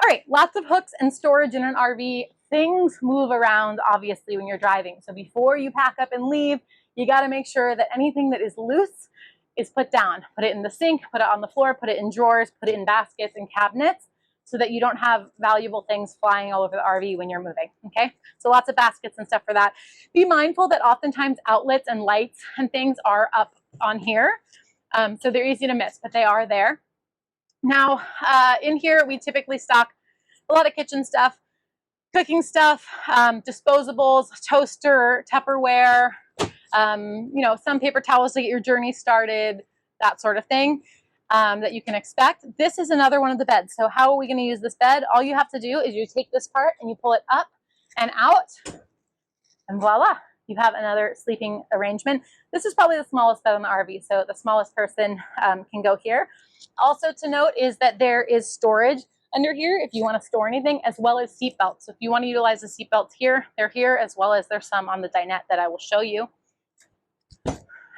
All right. Lots of hooks and storage in an RV. Things move around, obviously, when you're driving. So before you pack up and leave, you got to make sure that anything that is loose is put down. Put it in the sink, put it on the floor, put it in drawers, put it in baskets and cabinets so that you don't have valuable things flying all over the RV when you're moving, okay? So lots of baskets and stuff for that. Be mindful that oftentimes outlets and lights and things are up on here. So they're easy to miss, but they are there. Now, in here, we typically stock a lot of kitchen stuff, cooking stuff, disposables, toaster, Tupperware, some paper towels to get your journey started, that sort of thing that you can expect. This is another one of the beds. So how are we going to use this bed? All you have to do is you take this part and you pull it up and out, and voila, you have another sleeping arrangement. This is probably the smallest bed on the RV, so the smallest person can go here. Also to note is that there is storage under here if you want to store anything, as well as seat belts. So if you want to utilize the seat belts here, they're here, as well as there's some on the dinette that I will show you.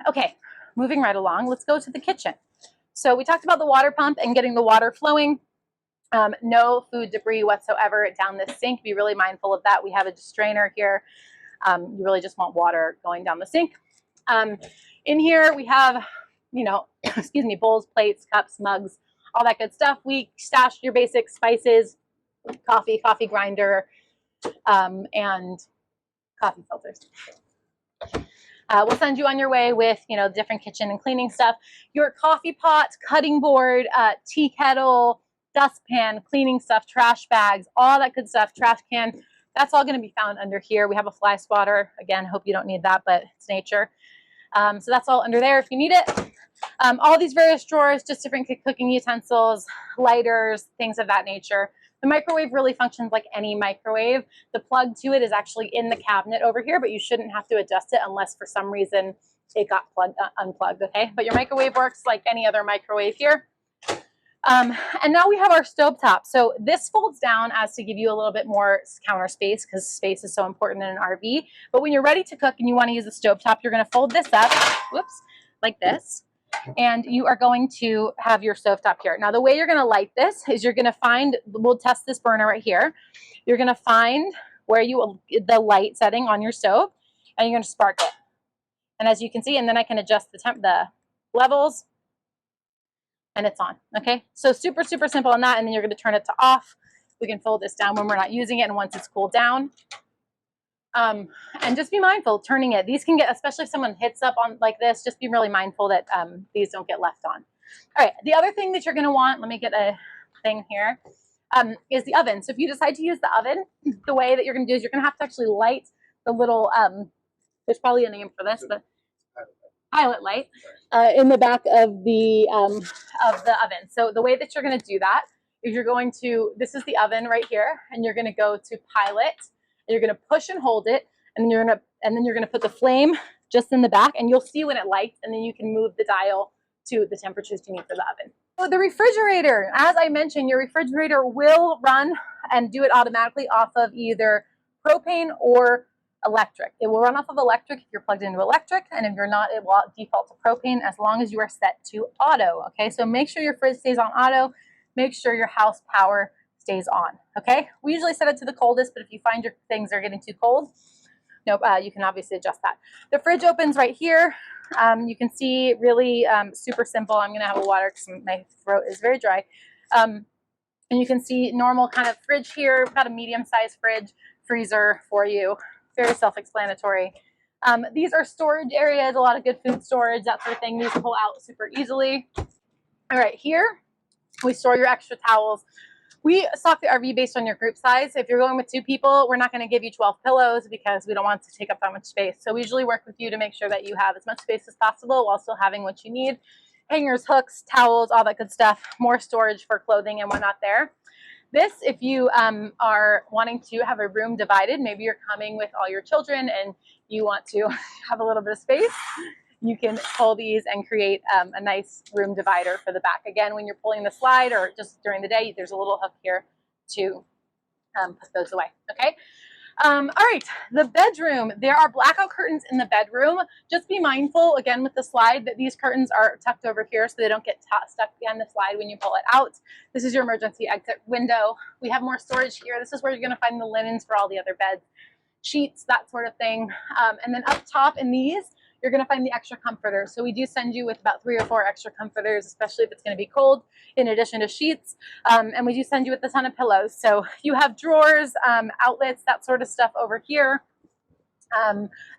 Okay, moving right along, let's go to the kitchen. So we talked about the water pump and getting the water flowing. No food debris whatsoever down this sink. Be really mindful of that. We have a strainer here. You really just want water going down the sink. In here we have, excuse me, bowls, plates, cups, mugs, all that good stuff. We stashed your basic spices, coffee grinder, and coffee filters. We'll send you on your way with, different kitchen and cleaning stuff. Your coffee pot, cutting board, tea kettle, dustpan, cleaning stuff, trash bags, all that good stuff, trash can. That's all going to be found under here. We have a fly swatter. Again, hope you don't need that, but it's nature. So that's all under there if you need it. All these various drawers, just different cooking utensils, lighters, things of that nature. The microwave really functions like any microwave. The plug to it is actually in the cabinet over here, but you shouldn't have to adjust it unless for some reason it got unplugged, okay? But your microwave works like any other microwave here. And now we have our stovetop. So this folds down as to give you a little bit more counter space because space is so important in an RV. But when you're ready to cook and you want to use the stovetop, you're going to fold this up, whoops, like this. and you are going to have your stovetop here. Now, the way you're going to light this is you're going to find, we'll test this burner right here. You're going to find where the light setting on your stove, and you're going to spark it. And as you can see, and then I can adjust the levels, and it's on. Okay, so super, super simple on that. And then you're going to turn it to off. We can fold this down when we're not using it, and once it's cooled down. And just be mindful turning it. These can get, especially if someone hits up on like this, just be really mindful that these don't get left on. All right, the other thing that you're going to want, let me get a thing here, is the oven. So if you decide to use the oven, the way that you're going to do is you're going to have to actually light the little, there's probably a name for this, but pilot light in the back of the oven. So the way that you're going to do that is you're going to, this is the oven right here, and you're going to go to pilot. You're going to push and hold it, and then you're going to put the flame just in the back, and you'll see when it lights, and then you can move the dial to the temperatures you need for the oven. So the refrigerator, as I mentioned, your refrigerator will run and do it automatically off of either propane or electric. It will run off of electric if you're plugged into electric, and if you're not, it will default to propane as long as you are set to auto. Okay, so make sure your fridge stays on auto. Make sure your house power stays on. Okay, we usually set it to the coldest, but if you find your things are getting too cold, nope, you can obviously adjust that. The fridge opens right here. You can see really super simple. I'm gonna have a water because my throat is very dry. And you can see normal kind of fridge here. We've got a medium-sized fridge, freezer for you. Very self-explanatory. These are storage areas, a lot of good food storage, that sort of thing. These pull out super easily. All right, here we store your extra towels. We stock the RV based on your group size. If you're going with 2 people, we're not going to give you 12 pillows because we don't want to take up that much space. So we usually work with you to make sure that you have as much space as possible while still having what you need. Hangers, hooks, towels, all that good stuff. More storage for clothing and whatnot there. This, if you are wanting to have a room divided, maybe you're coming with all your children and you want to have a little bit of space, you can pull these and create a nice room divider for the back. Again, when you're pulling the slide or just during the day, there's a little hook here to put those away, okay? All right, the bedroom. There are blackout curtains in the bedroom. Just be mindful, again, with the slide that these curtains are tucked over here so they don't get stuck behind the slide when you pull it out. This is your emergency exit window. We have more storage here. This is where you're going to find the linens for all the other beds, sheets, that sort of thing. And then up top in these, you're going to find the extra comforters. So we do send you with about 3 or 4 extra comforters, especially if it's going to be cold, in addition to sheets. And we do send you with a ton of pillows. So you have drawers, outlets, that sort of stuff over here.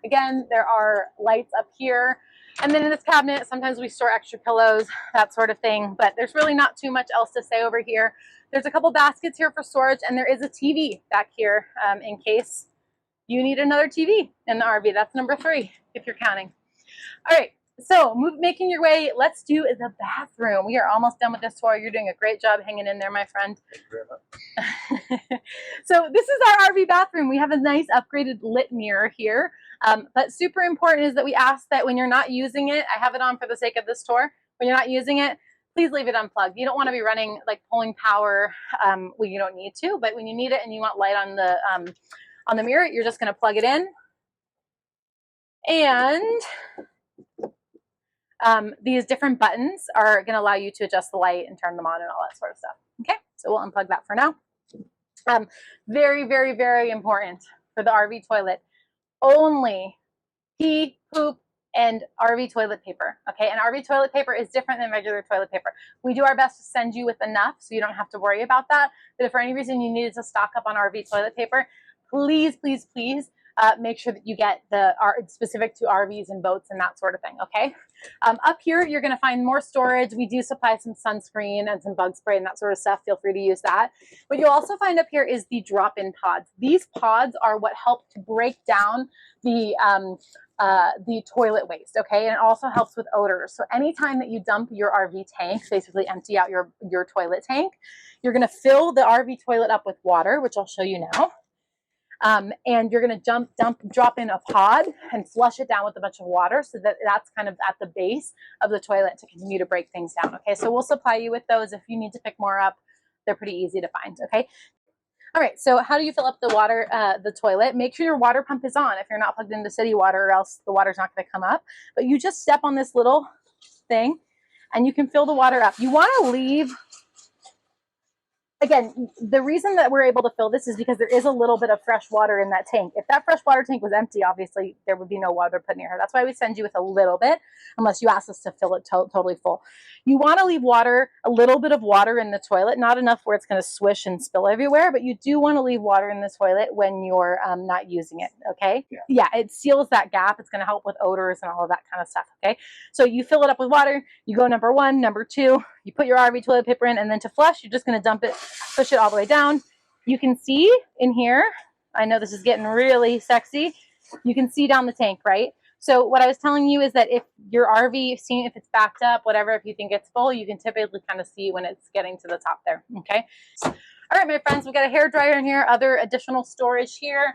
Again, there are lights up here. And then in this cabinet, sometimes we store extra pillows, that sort of thing. But there's really not too much else to say over here. There's a couple baskets here for storage, and there is a TV back here in case you need another TV in the RV. That's number 3, if you're counting. All right, so making your way, let's do the bathroom. We are almost done with this tour. You're doing a great job hanging in there, my friend. Thank you very much. So this is our RV bathroom. We have a nice upgraded lit mirror here. But super important is that we ask that when you're not using it, I have it on for the sake of this tour, when you're not using it, please leave it unplugged. You don't want to be running, like pulling power when you don't need to, but when you need it and you want light on the mirror, you're just going to plug it in. And these different buttons are going to allow you to adjust the light and turn them on and all that sort of stuff. Okay, so we'll unplug that for now. Very, very, very important for the RV toilet. Only pee, poop, and RV toilet paper. Okay, and RV toilet paper is different than regular toilet paper. We do our best to send you with enough so you don't have to worry about that. But if for any reason you needed to stock up on RV toilet paper, please, please, please make sure that you get the specific to RVs and boats and that sort of thing, okay? Up here, you're going to find more storage. We do supply some sunscreen and some bug spray and that sort of stuff. Feel free to use that. What you'll also find up here is the drop-in pods. These pods are what help to break down the toilet waste, okay? And it also helps with odors. So anytime that you dump your RV tank, basically empty out your toilet tank, you're going to fill the RV toilet up with water, which I'll show you now. And you're going to drop in a pod and flush it down with a bunch of water so that that's kind of at the base of the toilet to continue to break things down. Okay, so we'll supply you with those. If you need to pick more up, they're pretty easy to find. Okay. All right, so how do you fill up the water, the toilet? Make sure your water pump is on if you're not plugged into city water, or else the water's not going to come up. But you just step on this little thing, and you can fill the water up. You want to leave, again, the reason that we're able to fill this is because there is a little bit of fresh water in that tank. If that fresh water tank was empty, obviously there would be no water put near her. That's why we send you with a little bit, unless you ask us to fill it totally full. You want to leave water, a little bit of water in the toilet, not enough where it's going to swish and spill everywhere, but you do want to leave water in the toilet when you're not using it, okay? Yeah, it seals that gap. It's going to help with odors and all of that kind of stuff, okay? So you fill it up with water, you go number 1, number 2, you put your RV toilet paper in, and then to flush, you're just going to dump it, push it all the way down. You can see in here, I know this is getting really sexy, you can see down the tank, right? So what I was telling you is that if your RV, seeing if it's backed up, whatever, if you think it's full, you can typically kind of see when it's getting to the top there, okay? All right, my friends, we got a hair dryer in here, other additional storage here,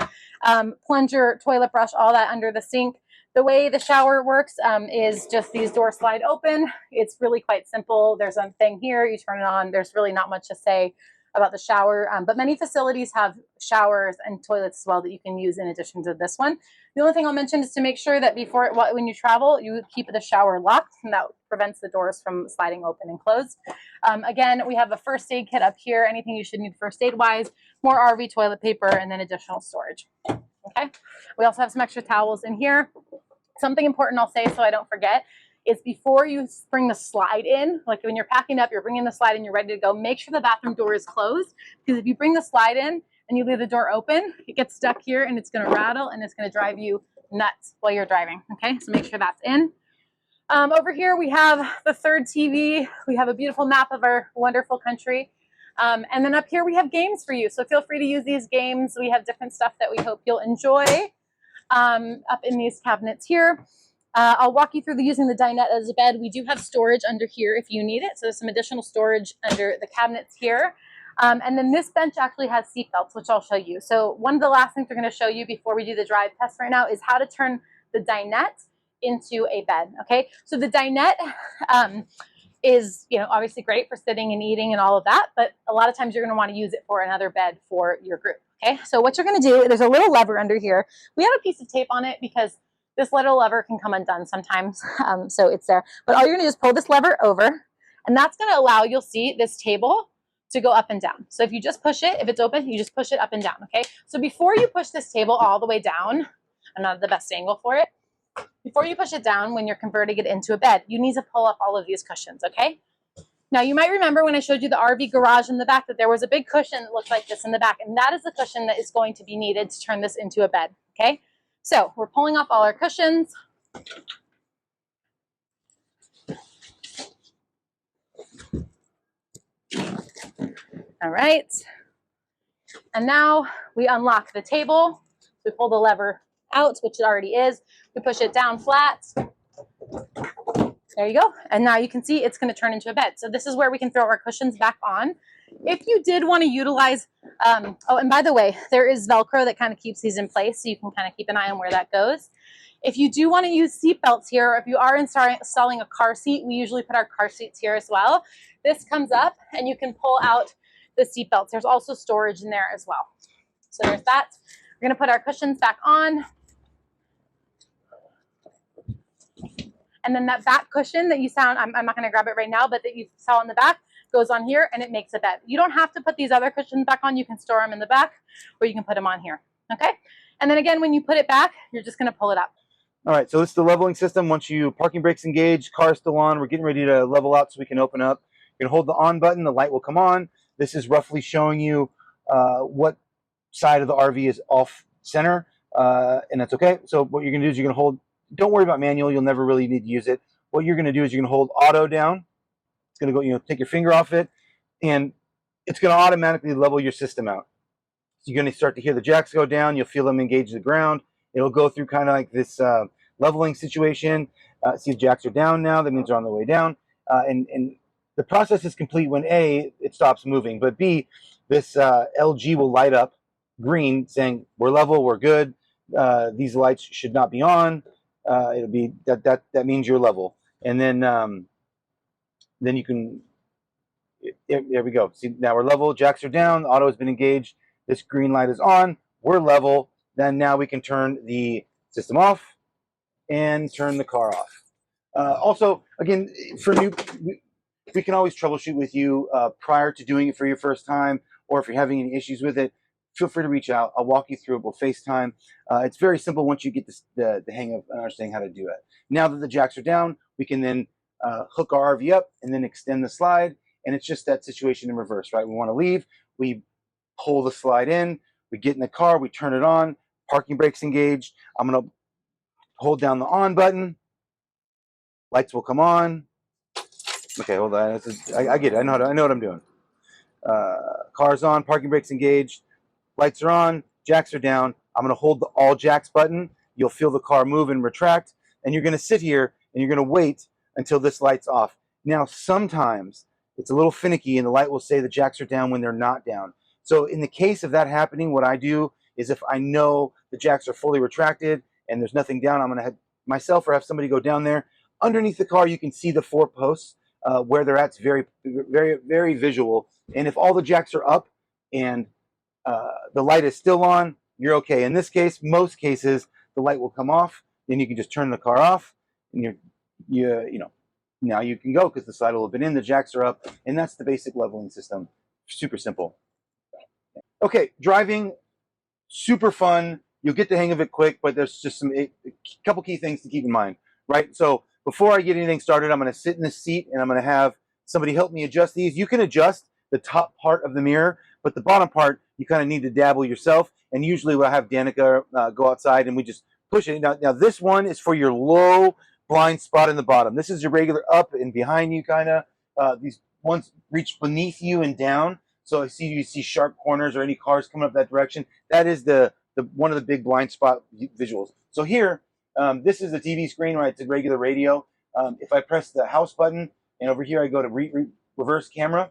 plunger, toilet brush, all that under the sink. The way the shower works is just these doors slide open. It's really quite simple. There's a thing here, you turn it on. There's really not much to say about the shower, but many facilities have showers and toilets as well that you can use in addition to this one. The only thing I'll mention is to make sure that when you travel, you keep the shower locked, and that prevents the doors from sliding open and closed. Again, we have a first aid kit up here, anything you should need first aid wise, more RV toilet paper, and then additional storage. Okay, we also have some extra towels in here. Something important I'll say so I don't forget is before you bring the slide in, like when you're packing up, you're bringing the slide in, you're ready to go, make sure the bathroom door is closed, because if you bring the slide in and you leave the door open, it gets stuck here and it's going to rattle and it's going to drive you nuts while you're driving. Okay, so make sure that's in. Over here we have the third TV. We have a beautiful map of our wonderful country. And then up here we have games for you, so feel free to use these games. We have different stuff that we hope you'll enjoy up in these cabinets here. I'll walk you through using the dinette as a bed. We do have storage under here if you need it. So there's some additional storage under the cabinets here. And then this bench actually has seat belts, which I'll show you. So one of the last things we're going to show you before we do the drive test right now is how to turn the dinette into a bed. Okay, so the dinette is, obviously great for sitting and eating and all of that, but a lot of times you're going to want to use it for another bed for your group. Okay, so what you're going to do, there's a little lever under here. We have a piece of tape on it because this little lever can come undone sometimes, so it's there. But all you're going to do is pull this lever over, and that's going to allow, you'll see, this table to go up and down. So if you just push it, if it's open, you just push it up and down, okay? So before you push this table all the way down, I'm not at the best angle for it, before you push it down when you're converting it into a bed, you need to pull up all of these cushions, okay? Now, you might remember when I showed you the RV garage in the back that there was a big cushion that looked like this in the back, and that is the cushion that is going to be needed to turn this into a bed, okay? So we're pulling off all our cushions. All right. And now we unlock the table. We pull the lever out, which it already is. We push it down flat. There you go. And now you can see it's going to turn into a bed. So this is where we can throw our cushions back on. If you did want to utilize, oh, and by the way, there is Velcro that kind of keeps these in place, so you can kind of keep an eye on where that goes. If you do want to use seat belts here, or if you are installing a car seat, we usually put our car seats here as well. This comes up and you can pull out the seat belts. There's also storage in there as well. So there's that. We're going to put our cushions back on. And then that back cushion that you saw, I'm not going to grab it right now, but that you saw in the back goes on here and it makes a bed. You don't have to put these other cushions back on. You can store them in the back or you can put them on here. Okay. And then again, when you put it back, you're just going to pull it up. All right, so this is the leveling system. Once parking brakes engaged, car still on, we're getting ready to level out so we can open up. You're going to hold the on button, the light will come on. This is roughly showing you what side of the RV is off center, and that's okay. So what you're going to do is you're going to hold, don't worry about manual, you'll never really need to use it. What you're going to do is you're going to hold auto down. It's going to go, take your finger off it, and it's going to automatically level your system out. So you're going to start to hear the jacks go down, you'll feel them engage the ground. It'll go through kind of like this leveling situation. See the jacks are down now, that means they're on the way down. And the process is complete when A, it stops moving, but B, this LG will light up green saying we're level, we're good, these lights should not be on. It'll be that means you're level. And then you can, there we go. See, now we're level, jacks are down, the auto has been engaged, this green light is on, we're level. Then now we can turn the system off and turn the car off. Also, again, for new, we can always troubleshoot with you prior to doing it for your first time, or if you're having any issues with it, feel free to reach out. I'll walk you through it. We'll FaceTime. It's very simple once you get the hang of understanding how to do it. Now that the jacks are down, we can then hook our RV up and then extend the slide. And it's just that situation in reverse, right? We want to leave. We pull the slide in. We get in the car. We turn it on. Parking brakes engaged. I'm going to hold down the on button. Lights will come on. Okay, hold on. I get it. I know what I'm doing. Car's on. Parking brakes engaged. Lights are on. Jacks are down. I'm going to hold the all jacks button. You'll feel the car move and retract. And you're going to sit here and you're going to wait until this light's off. Now, sometimes it's a little finicky and the light will say the jacks are down when they're not down. So in the case of that happening, what I do is if I know the jacks are fully retracted and there's nothing down, I'm going to have myself or have somebody go down there. Underneath the car, you can see the 4 posts. Where they're at. It's very, very, very visual. And if all the jacks are up and the light is still on, you're okay. In this case, most cases, the light will come off. Then you can just turn the car off, and you know, now you can go because the slide will have been in. The jacks are up, and that's the basic leveling system. Super simple. Okay, driving, super fun. You'll get the hang of it quick, but there's just a couple key things to keep in mind, right? So before I get anything started, I'm going to sit in this seat and I'm going to have somebody help me adjust these. You can adjust the top part of the mirror, but the bottom part, you kind of need to dabble yourself. And usually we'll have Danika go outside and we just push it. Now this one is for your low blind spot in the bottom. This is your regular up and behind you kind of. These ones reach beneath you and down. So you see sharp corners or any cars coming up that direction. That is the one of the big blind spot visuals. So here, this is the TV screen, right? It's a regular radio. If I press the house button and over here I go to reverse camera,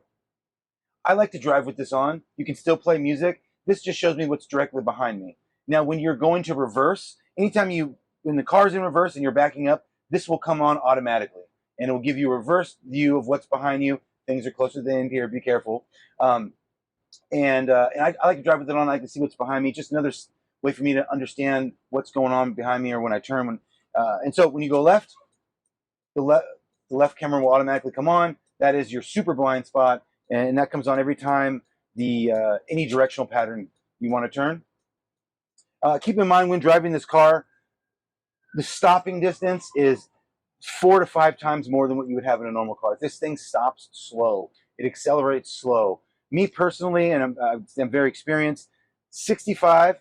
I like to drive with this on. You can still play music. This just shows me what's directly behind me. Now, when you're going to reverse, when the car's in reverse and you're backing up, this will come on automatically. And it will give you a reverse view of what's behind you. Things are closer to the end here, be careful. And I like to drive with it on. I can see what's behind me. Just another way for me to understand what's going on behind me or when I turn. And so when you go left, the left camera will automatically come on. That is your super blind spot. And that comes on every time any directional pattern you want to turn. Keep in mind when driving this car, the stopping distance is 4 to 5 times more than what you would have in a normal car. This thing stops slow. It accelerates slow. Me personally, and I'm very experienced, 65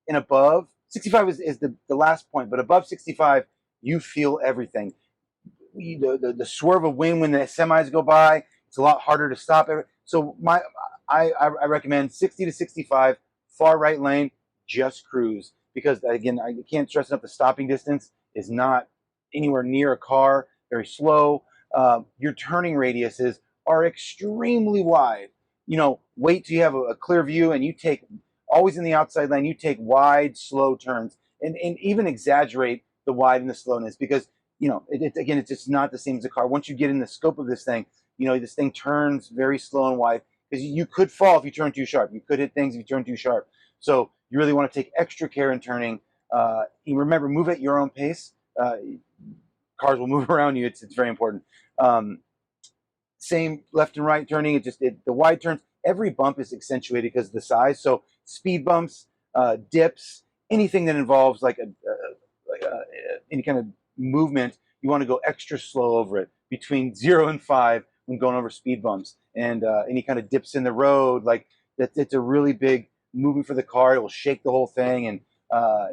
and above. 65 is the last point, but above 65, you feel everything. The swerve of wind when the semis go by, it's a lot harder to stop. So I recommend 60 to 65, far right lane, just cruise. Because again, I can't stress enough, the stopping distance is not anywhere near a car, very slow. Your turning radiuses are extremely wide. Wait till you have a clear view and you take, always in the outside lane, you take wide, slow turns and even exaggerate the wide and the slowness because, again, it's just not the same as a car. Once you get in the scope of this thing, this thing turns very slow and wide because you could fall if you turn too sharp. You could hit things if you turn too sharp. So you really want to take extra care in turning. Remember, move at your own pace. Cars will move around you. It's very important. Same left and right turning. The wide turns. Every bump is accentuated because of the size. So speed bumps, dips, anything that involves any kind of movement, you want to go extra slow over it. Between 0 and 5 when going over speed bumps and any kind of dips in the road, like that. It's a really big movement for the car. It will shake the whole thing, and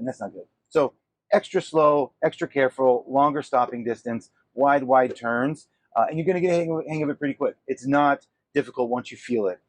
that's not good. So extra slow, extra careful, longer stopping distance, wide turns, and you're going to get a hang of it pretty quick. It's not difficult once you feel it.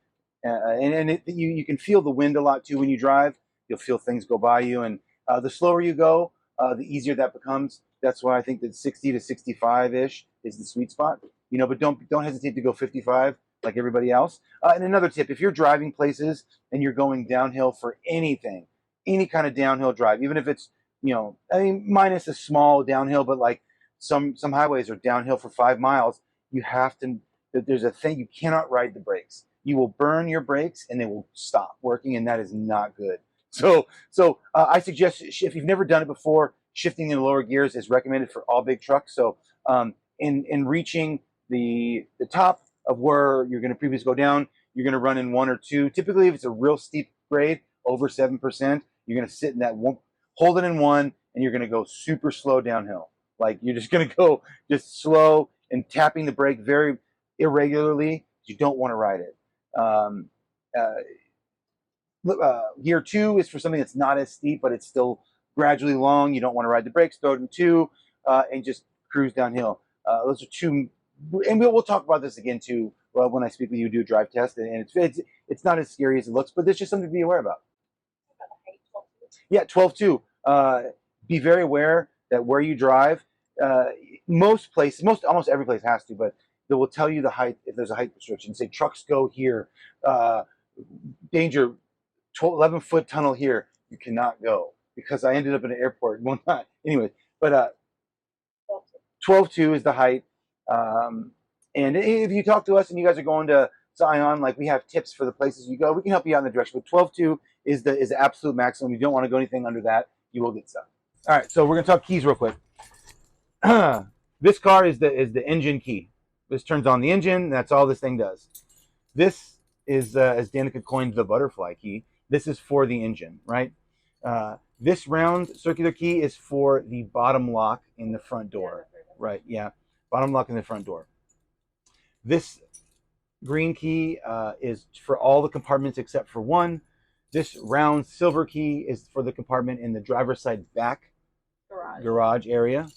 You can feel the wind a lot too when you drive. You'll feel things go by you, and the slower you go, the easier that becomes. That's why I think that 60 to 65-ish is the sweet spot. But don't hesitate to go 55 like everybody else. And another tip: if you're driving places and you're going downhill for anything, any kind of downhill drive, even if it's minus a small downhill, but like some highways are downhill for 5 miles, there's a thing, you cannot ride the brakes. You will burn your brakes and they will stop working, and that is not good. So I suggest, if you've never done it before, shifting in the lower gears is recommended for all big trucks. So In reaching the top of where you're going to previously go down, you're going to run in 1 or 2. Typically, if it's a real steep grade, over 7%, you're going to sit in that one, hold it in 1, and you're going to go super slow downhill. Like you're just going to go just slow and tapping the brake very irregularly. You don't want to ride it. Gear 2 is for something that's not as steep, but it's still gradually long. You don't want to ride the brakes. Throw it in 2 and just cruise downhill. Those are 2, and we'll talk about this again too when I speak with you, do a drive test, and it's not as scary as it looks, but there's just something to be aware about. Yeah, 12.2. Be very aware that where you drive, most places, almost every place has to, but they will tell you the height if there's a height restriction. Say trucks go here, danger, 11-foot tunnel here. You cannot go because I ended up in an airport. Well, not anyway, but 12.2 is the height. And if you talk to us and you guys are going to Zion, like we have tips for the places you go, we can help you out in the direction. But 12.2 is the absolute maximum. You don't want to go anything under that. You will get stuck. All right, so we're gonna talk keys real quick. This car is the engine key. This turns on the engine. That's all this thing does. This is, as Danika coined, the butterfly key. This is for the engine, right? This round circular key is for the bottom lock in the front door, right? Yeah, bottom lock in the front door. This green key is for all the compartments except for one. This round silver key is for the compartment in the driver's side back garage area.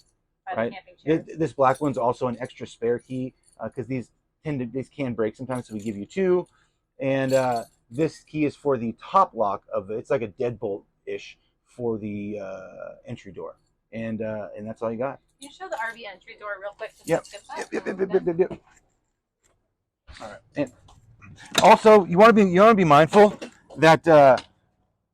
Right. This black one's also an extra spare key because these can break sometimes, so we give you 2. And this key is for the top lock of it's like a deadbolt ish for the entry door, and that's all you got. Can you show the RV entry door real quick? Yep. Yep. All right. And also, you want to be mindful that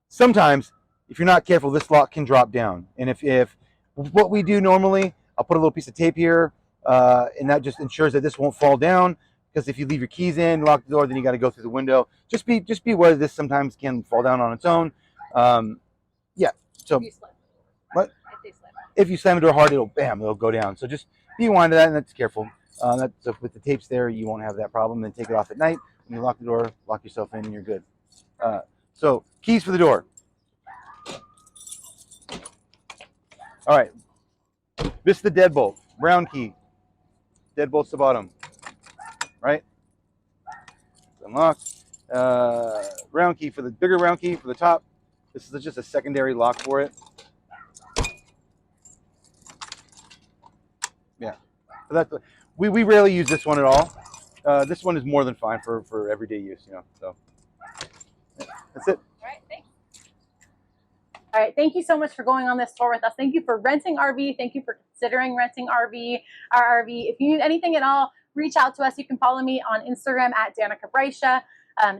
sometimes if you're not careful, this lock can drop down, and if what we do normally, I'll put a little piece of tape here, and that just ensures that this won't fall down. Because if you leave your keys in, lock the door, then you got to go through the window. Just be aware this sometimes can fall down on its own. Yeah. So what? If you slam the door hard, it'll go down. So just be aware of that, and that's careful. So with the tapes there, you won't have that problem. Then take it off at night. When you lock the door, lock yourself in, and you're good. So keys for the door. All right. This is the deadbolt, round key. Deadbolt's the bottom, right? Unlock. Round key for the bigger round key for the top. This is just a secondary lock for it. Yeah. So we rarely use this one at all. This one is more than fine for everyday use, you know. So that's it. All right, thanks. All right, thank you so much for going on this tour with us. Thank you for renting RV. Thank you for considering renting our RV. If you need anything at all, reach out to us. You can follow me on Instagram at Danika Brysha,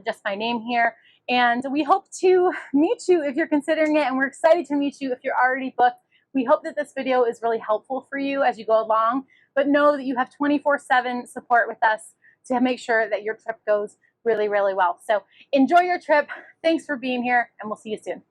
just my name here. And we hope to meet you if you're considering it, and we're excited to meet you if you're already booked. We hope that this video is really helpful for you as you go along, but know that you have 24/7 support with us to make sure that your trip goes really, really well. So enjoy your trip. Thanks for being here, and we'll see you soon.